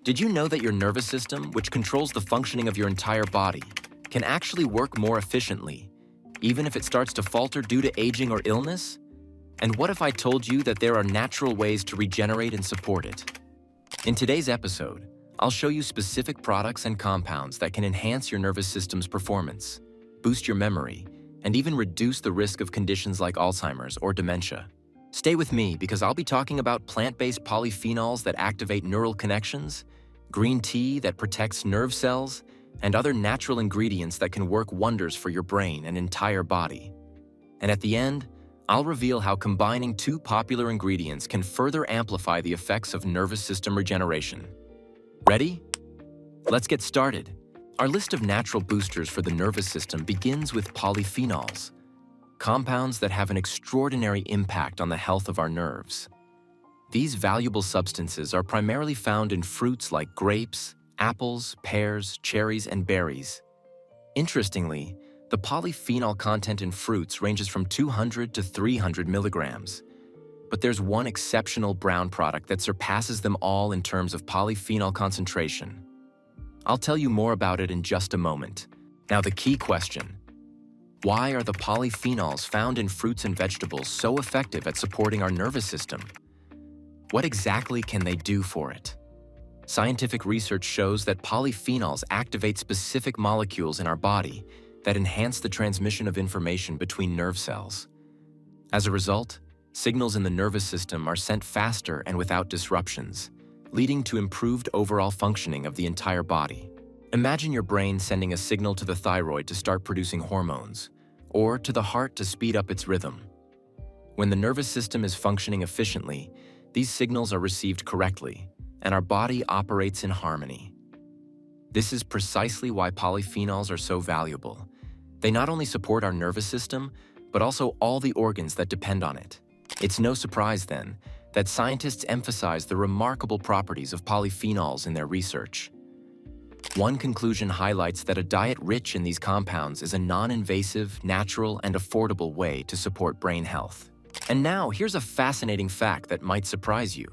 Did you know that your nervous system, which controls the functioning of your entire body, can actually work more efficiently, even if it starts to falter due to aging or illness? And what if I told you that there are natural ways to regenerate and support it? In today's episode, I'll show you specific products and compounds that can enhance your nervous system's performance, boost your memory, and even reduce the risk of conditions like Alzheimer's or dementia. Stay with me because I'll be talking about plant-based polyphenols that activate neural connections, green tea that protects nerve cells, and other natural ingredients that can work wonders for your brain and entire body. And at the end, I'll reveal how combining two popular ingredients can further amplify the effects of nervous system regeneration. Ready? Let's get started. Our list of natural boosters for the nervous system begins with polyphenols, compounds that have an extraordinary impact on the health of our nerves. These valuable substances are primarily found in fruits like grapes, apples, pears, cherries, and berries. Interestingly, the polyphenol content in fruits ranges from 200 to 300 milligrams. But there's one exceptional brown product that surpasses them all in terms of polyphenol concentration. I'll tell you more about it in just a moment. Now the key question: why are the polyphenols found in fruits and vegetables so effective at supporting our nervous system? What exactly can they do for it? Scientific research shows that polyphenols activate specific molecules in our body that enhance the transmission of information between nerve cells. As a result, signals in the nervous system are sent faster and without disruptions, leading to improved overall functioning of the entire body. Imagine your brain sending a signal to the thyroid to start producing hormones, or to the heart to speed up its rhythm. When the nervous system is functioning efficiently, these signals are received correctly, and our body operates in harmony. This is precisely why polyphenols are so valuable. They not only support our nervous system, but also all the organs that depend on it. It's no surprise, then, that scientists emphasize the remarkable properties of polyphenols in their research. One conclusion highlights that a diet rich in these compounds is a non-invasive, natural, and affordable way to support brain health. And now, here's a fascinating fact that might surprise you.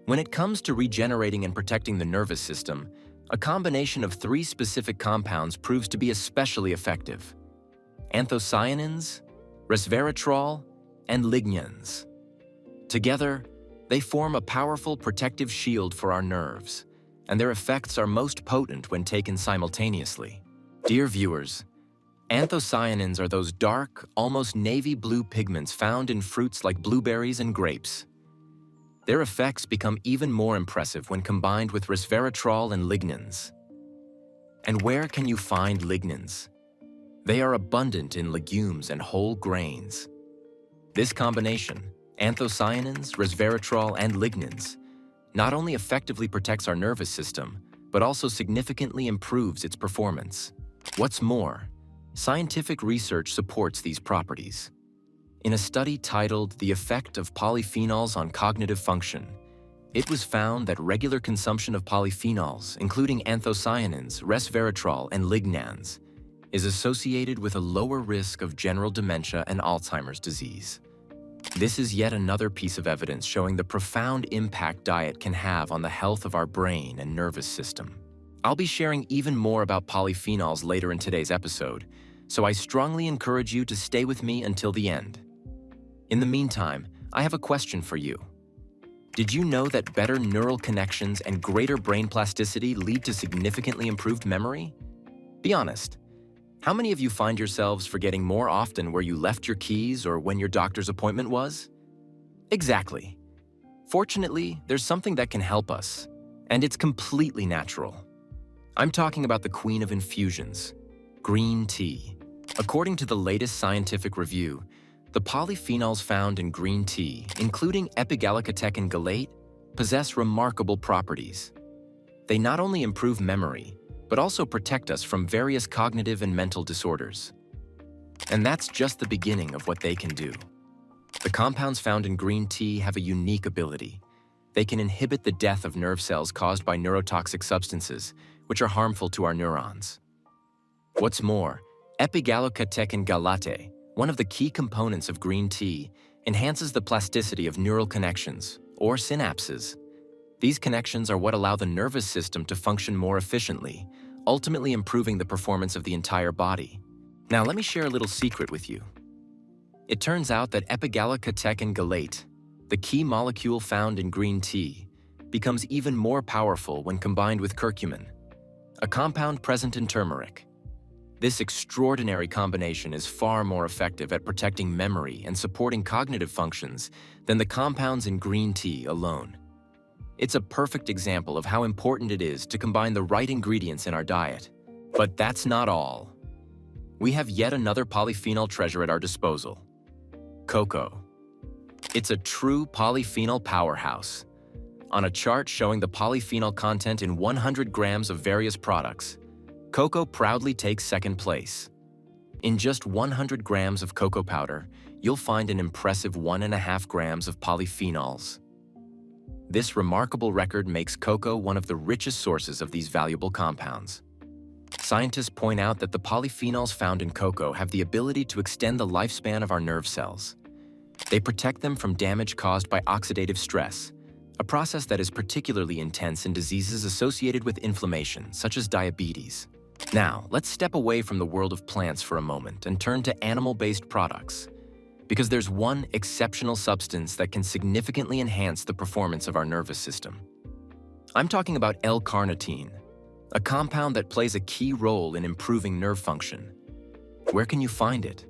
When it comes to regenerating and protecting the nervous system, a combination of 3 specific compounds proves to be especially effective: anthocyanins, resveratrol, and lignans. Together, they form a powerful protective shield for our nerves, and their effects are most potent when taken simultaneously. Dear viewers, anthocyanins are those dark, almost navy blue pigments found in fruits like blueberries and grapes. Their effects become even more impressive when combined with resveratrol and lignans. And where can you find lignans? They are abundant in legumes and whole grains. This combination, anthocyanins, resveratrol, and lignans, not only effectively protects our nervous system, but also significantly improves its performance. What's more, scientific research supports these properties. In a study titled "The Effect of Polyphenols on Cognitive Function," it was found that regular consumption of polyphenols, including anthocyanins, resveratrol, and lignans, is associated with a lower risk of general dementia and Alzheimer's disease. This is yet another piece of evidence showing the profound impact diet can have on the health of our brain and nervous system. I'll be sharing even more about polyphenols later in today's episode, so I strongly encourage you to stay with me until the end. In the meantime, I have a question for you. Did you know that better neural connections and greater brain plasticity lead to significantly improved memory? Be honest. How many of you find yourselves forgetting more often where you left your keys or when your doctor's appointment was? Exactly. Fortunately, there's something that can help us, and it's completely natural. I'm talking about the queen of infusions, green tea. According to the latest scientific review, the polyphenols found in green tea, including epigallocatechin gallate, possess remarkable properties. They not only improve memory, but also protect us from various cognitive and mental disorders. And that's just the beginning of what they can do. The compounds found in green tea have a unique ability. They can inhibit the death of nerve cells caused by neurotoxic substances, which are harmful to our neurons. What's more, epigallocatechin gallate, one of the key components of green tea, enhances the plasticity of neural connections, or synapses. These connections are what allow the nervous system to function more efficiently, ultimately improving the performance of the entire body. Now, let me share a little secret with you. It turns out that epigallocatechin gallate, the key molecule found in green tea, becomes even more powerful when combined with curcumin, a compound present in turmeric. This extraordinary combination is far more effective at protecting memory and supporting cognitive functions than the compounds in green tea alone. It's a perfect example of how important it is to combine the right ingredients in our diet. But that's not all. We have yet another polyphenol treasure at our disposal: cocoa. It's a true polyphenol powerhouse. On a chart showing the polyphenol content in 100 grams of various products, cocoa proudly takes second place. In just 100 grams of cocoa powder, you'll find an impressive 1.5 grams of polyphenols. This remarkable record makes cocoa one of the richest sources of these valuable compounds. Scientists point out that the polyphenols found in cocoa have the ability to extend the lifespan of our nerve cells. They protect them from damage caused by oxidative stress, a process that is particularly intense in diseases associated with inflammation, such as diabetes. Now, let's step away from the world of plants for a moment and turn to animal-based products, because there's one exceptional substance that can significantly enhance the performance of our nervous system. I'm talking about L-carnitine, a compound that plays a key role in improving nerve function. Where can you find it?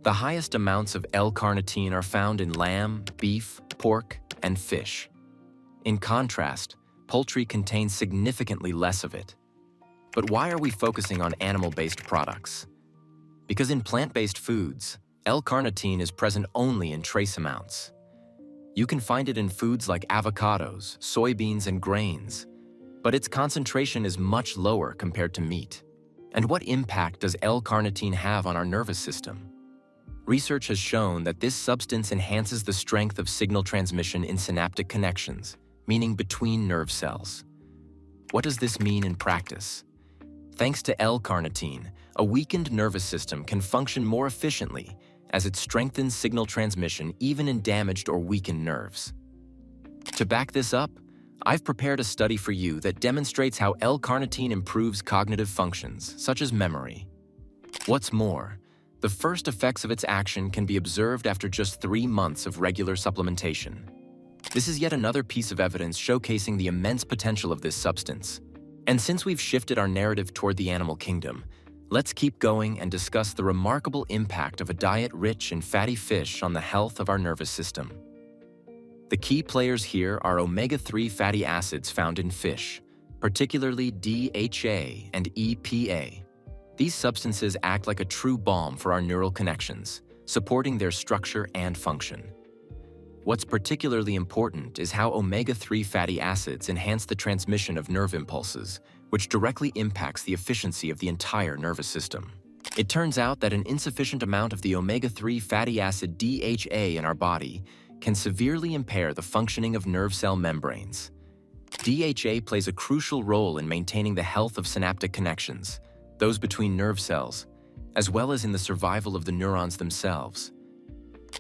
The highest amounts of L-carnitine are found in lamb, beef, pork, and fish. In contrast, poultry contains significantly less of it. But why are we focusing on animal-based products? Because in plant-based foods, L-carnitine is present only in trace amounts. You can find it in foods like avocados, soybeans, and grains, but its concentration is much lower compared to meat. And what impact does L-carnitine have on our nervous system? Research has shown that this substance enhances the strength of signal transmission in synaptic connections, meaning between nerve cells. What does this mean in practice? Thanks to L-carnitine, a weakened nervous system can function more efficiently as it strengthens signal transmission even in damaged or weakened nerves. To back this up, I've prepared a study for you that demonstrates how L-carnitine improves cognitive functions, such as memory. What's more, the first effects of its action can be observed after just 3 months of regular supplementation. This is yet another piece of evidence showcasing the immense potential of this substance. And since we've shifted our narrative toward the animal kingdom, let's keep going and discuss the remarkable impact of a diet rich in fatty fish on the health of our nervous system. The key players here are omega-3 fatty acids found in fish, particularly DHA and EPA. These substances act like a true balm for our neural connections, supporting their structure and function. What's particularly important is how omega-3 fatty acids enhance the transmission of nerve impulses, which directly impacts the efficiency of the entire nervous system. It turns out that an insufficient amount of the omega-3 fatty acid DHA in our body can severely impair the functioning of nerve cell membranes. DHA plays a crucial role in maintaining the health of synaptic connections, those between nerve cells, as well as in the survival of the neurons themselves.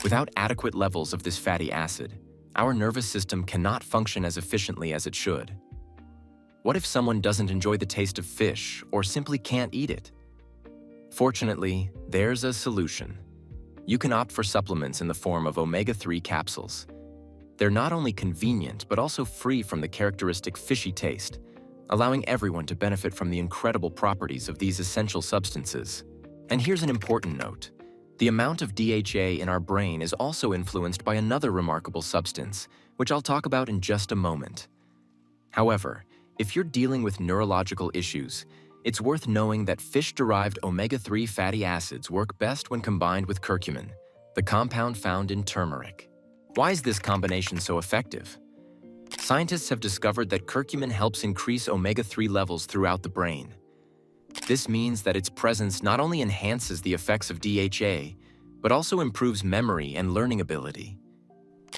Without adequate levels of this fatty acid, our nervous system cannot function as efficiently as it should. What if someone doesn't enjoy the taste of fish or simply can't eat it? Fortunately, there's a solution. You can opt for supplements in the form of omega-3 capsules. They're not only convenient, but also free from the characteristic fishy taste, allowing everyone to benefit from the incredible properties of these essential substances. And here's an important note. The amount of DHA in our brain is also influenced by another remarkable substance, which I'll talk about in just a moment. However, if you're dealing with neurological issues, it's worth knowing that fish-derived omega-3 fatty acids work best when combined with curcumin, the compound found in turmeric. Why is this combination so effective? Scientists have discovered that curcumin helps increase omega-3 levels throughout the brain. This means that its presence not only enhances the effects of DHA, but also improves memory and learning ability.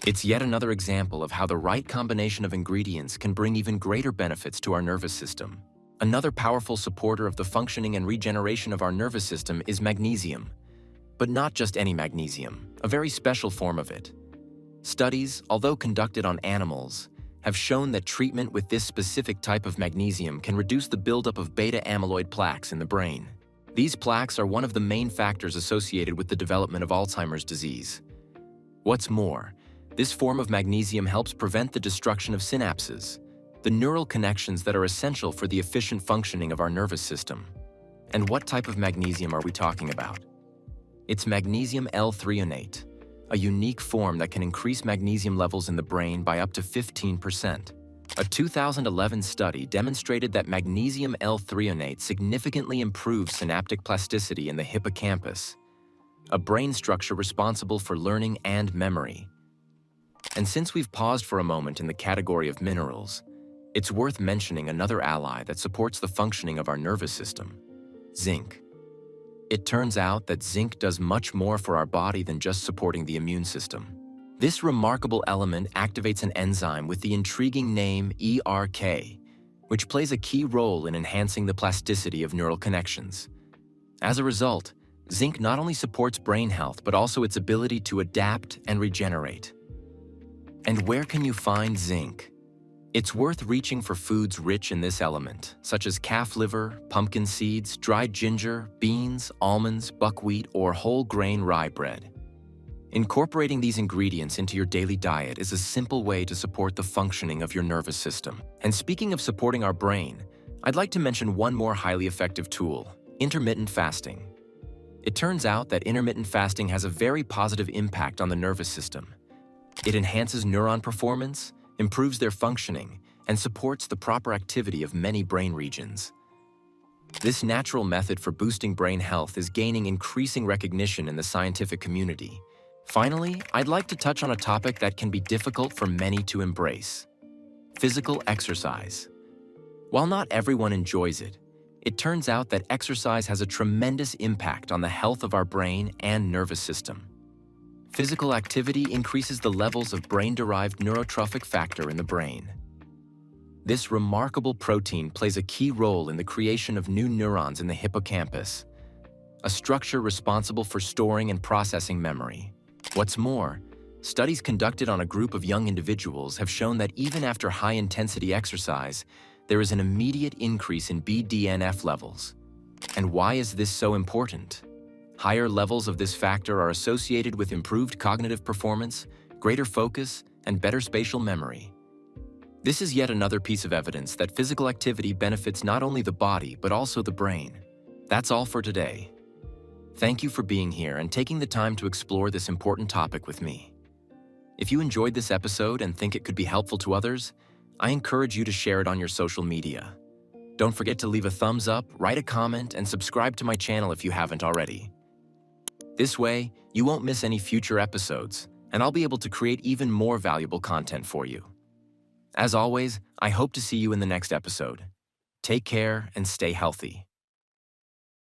It's yet another example of how the right combination of ingredients can bring even greater benefits to our nervous system. Another powerful supporter of the functioning and regeneration of our nervous system is magnesium. But not just any magnesium, a very special form of it. Studies, although conducted on animals, have shown that treatment with this specific type of magnesium can reduce the buildup of beta-amyloid plaques in the brain. These plaques are one of the main factors associated with the development of Alzheimer's disease. What's more, this form of magnesium helps prevent the destruction of synapses, the neural connections that are essential for the efficient functioning of our nervous system. And what type of magnesium are we talking about? It's magnesium L-threonate, a unique form that can increase magnesium levels in the brain by up to 15%. A 2011 study demonstrated that magnesium L-threonate significantly improves synaptic plasticity in the hippocampus, a brain structure responsible for learning and memory. And since we've paused for a moment in the category of minerals, it's worth mentioning another ally that supports the functioning of our nervous system: zinc. It turns out that zinc does much more for our body than just supporting the immune system. This remarkable element activates an enzyme with the intriguing name ERK, which plays a key role in enhancing the plasticity of neural connections. As a result, zinc not only supports brain health but also its ability to adapt and regenerate. And where can you find zinc? It's worth reaching for foods rich in this element, such as calf liver, pumpkin seeds, dried ginger, beans, almonds, buckwheat, or whole grain rye bread. Incorporating these ingredients into your daily diet is a simple way to support the functioning of your nervous system. And speaking of supporting our brain, I'd like to mention one more highly effective tool: intermittent fasting. It turns out that intermittent fasting has a very positive impact on the nervous system. It enhances neuron performance, improves their functioning, and supports the proper activity of many brain regions. This natural method for boosting brain health is gaining increasing recognition in the scientific community. Finally, I'd like to touch on a topic that can be difficult for many to embrace: physical exercise. While not everyone enjoys it, it turns out that exercise has a tremendous impact on the health of our brain and nervous system. Physical activity increases the levels of brain-derived neurotrophic factor in the brain. This remarkable protein plays a key role in the creation of new neurons in the hippocampus, a structure responsible for storing and processing memory. What's more, studies conducted on a group of young individuals have shown that even after high-intensity exercise, there is an immediate increase in BDNF levels. And why is this so important? Higher levels of this factor are associated with improved cognitive performance, greater focus, and better spatial memory. This is yet another piece of evidence that physical activity benefits not only the body, but also the brain. That's all for today. Thank you for being here and taking the time to explore this important topic with me. If you enjoyed this episode and think it could be helpful to others, I encourage you to share it on your social media. Don't forget to leave a thumbs up, write a comment, and subscribe to my channel if you haven't already. This way, you won't miss any future episodes, and I'll be able to create even more valuable content for you. As always, I hope to see you in the next episode. Take care and stay healthy.